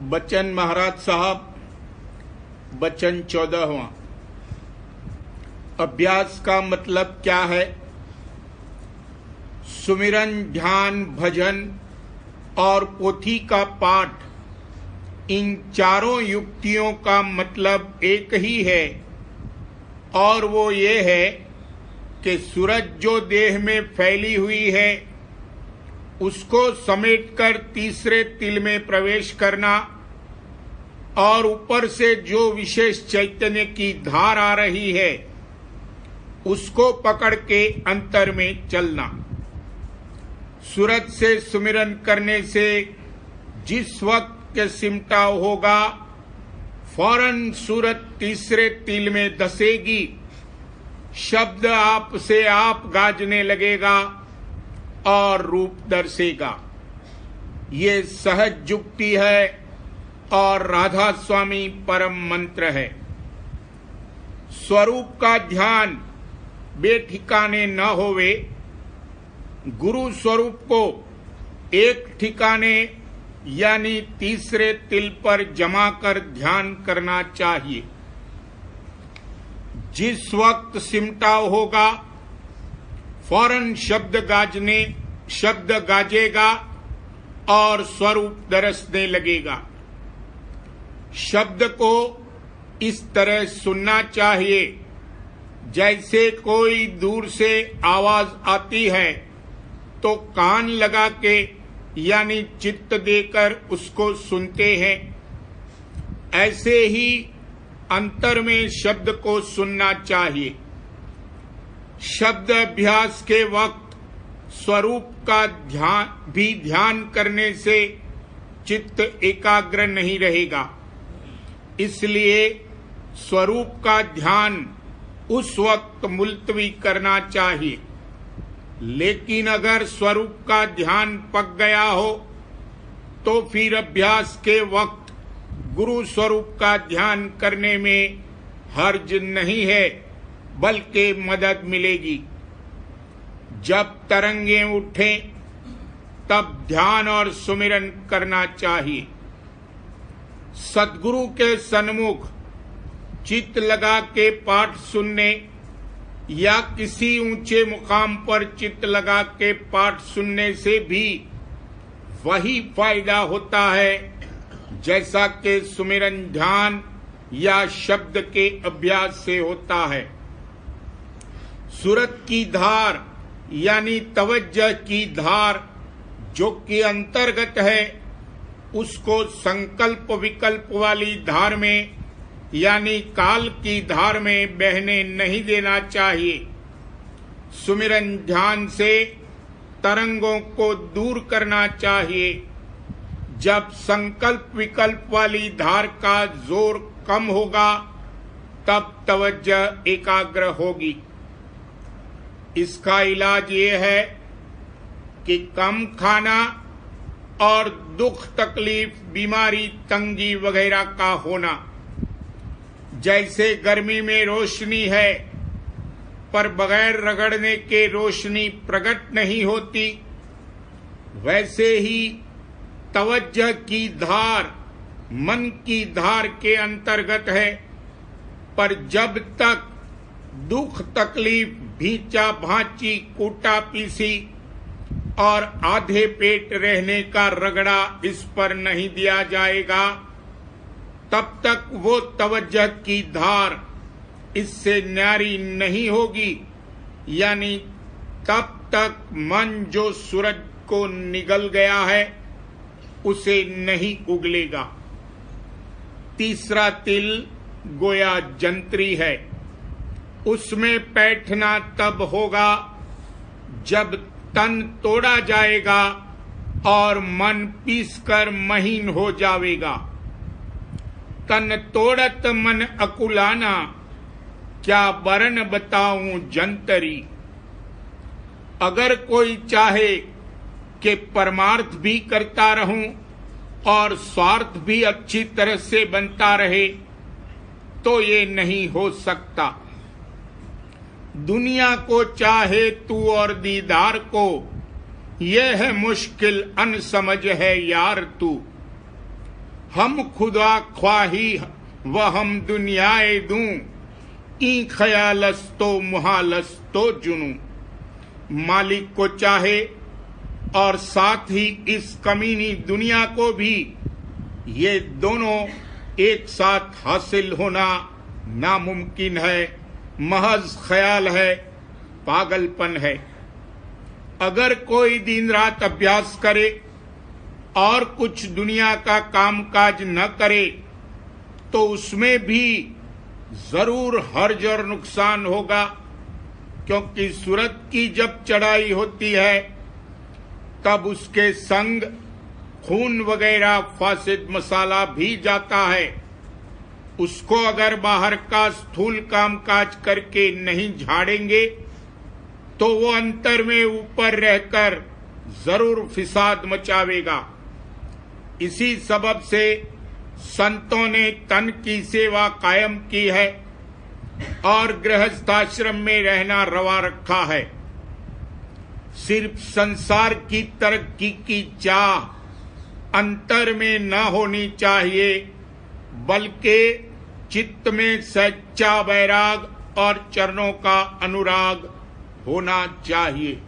बच्चन महाराज साहब, बच्चन 14वां। अभ्यास का मतलब क्या है? सुमिरन, ध्यान, भजन और पोथी का पाठ, इन चारों युक्तियों का मतलब एक ही है, और वो ये है कि सूरज जो देह में फैली हुई है उसको समेटकर तीसरे तिल में प्रवेश करना और ऊपर से जो विशेष चैतन्य की धार आ रही है उसको पकड़ के अंतर में चलना। सूरज से सुमिरन करने से जिस वक्त के सिमटाव होगा, फौरन सूरज तीसरे तिल में धसेगी, शब्द आप से आप गाजने लगेगा और रूप दर्शेगा। ये सहज युक्ति है और राधा स्वामी परम मंत्र है। स्वरूप का ध्यान बेठिकाने न होवे, गुरु स्वरूप को एक ठिकाने यानी तीसरे तिल पर जमा कर ध्यान करना चाहिए। जिस वक्त सिमटाव होगा, फौरन शब्द गाजेगा और स्वरूप दरसने लगेगा। शब्द को इस तरह सुनना चाहिए जैसे कोई दूर से आवाज आती है तो कान लगा के यानी चित्त देकर उसको सुनते हैं। ऐसे ही अंतर में शब्द को सुनना चाहिए। शब्द अभ्यास के वक्त स्वरूप का ध्यान करने से चित्त एकाग्र नहीं रहेगा, इसलिए स्वरूप का ध्यान उस वक्त मुलतवी करना चाहिए। लेकिन अगर स्वरूप का ध्यान पक गया हो तो फिर अभ्यास के वक्त गुरु स्वरूप का ध्यान करने में हर्ज नहीं है, बल्कि मदद मिलेगी। जब तरंगें उठें तब ध्यान और सुमिरन करना चाहिए। सद्गुरु के सन्मुख चित्त लगा के पाठ सुनने या किसी ऊंचे मुकाम पर चित्त लगा के पाठ सुनने से भी वही फायदा होता है जैसा कि सुमिरन, ध्यान या शब्द के अभ्यास से होता है। सूरत की धार यानी तवज्जह की धार जो कि अंतर्गत है, उसको संकल्प विकल्प वाली धार में यानी काल की धार में बहने नहीं देना चाहिए। सुमिरन ध्यान से तरंगों को दूर करना चाहिए। जब संकल्प विकल्प वाली धार का जोर कम होगा तब तवज्जह एकाग्र होगी। इसका इलाज ये है कि कम खाना और दुख, तकलीफ, बीमारी, तंगी वगैरह का होना। जैसे गर्मी में रोशनी है पर बगैर रगड़ने के रोशनी प्रकट नहीं होती, वैसे ही तवज्जह की धार मन की धार के अंतर्गत है, पर जब तक दुख, तकलीफ, भींचा भांची, कूटा पीसी और आधे पेट रहने का रगड़ा इस पर नहीं दिया जाएगा, तब तक वो तवज्जह की धार इससे न्यारी नहीं होगी, यानी तब तक मन जो सूरज को निगल गया है उसे नहीं उगलेगा। तीसरा तिल गोया जंत्री है, उसमें बैठना तब होगा जब तन तोड़ा जाएगा और मन पीसकर महीन हो जाएगा। तन तोड़त मन अकुलाना, क्या बरन बताऊं जंतरी। अगर कोई चाहे कि परमार्थ भी करता रहूं और स्वार्थ भी अच्छी तरह से बनता रहे तो ये नहीं हो सकता। दुनिया को चाहे तू और दीदार को, यह है मुश्किल अनसमझ है यार तू। हम खुदा ख्वाही व हम दुनियाए दूं, ई ख्यालस्तो मुहालस्तो जुनू। मालिक को चाहे और साथ ही इस कमीनी दुनिया को भी ये दोनों एक साथ हासिल होना नामुमकिन है, महज ख्याल है, पागलपन है। अगर कोई दिन रात अभ्यास करे और कुछ दुनिया का कामकाज न करे तो उसमें भी जरूर हर्ज और नुकसान होगा, क्योंकि सूरत की जब चढ़ाई होती है तब उसके संग खून वगैरह फासिद मसाला भी जाता है। उसको अगर बाहर का स्थूल कामकाज करके नहीं झाड़ेंगे तो वो अंतर में ऊपर रहकर जरूर फिसाद मचावेगा। इसी सबब से संतों ने तन की सेवा कायम की है और गृहस्थाश्रम में रहना रवा रखा है। सिर्फ संसार की तरक्की की चाह अंतर में न होनी चाहिए, बल्कि चित्त में सच्चा वैराग और चरणों का अनुराग होना चाहिए।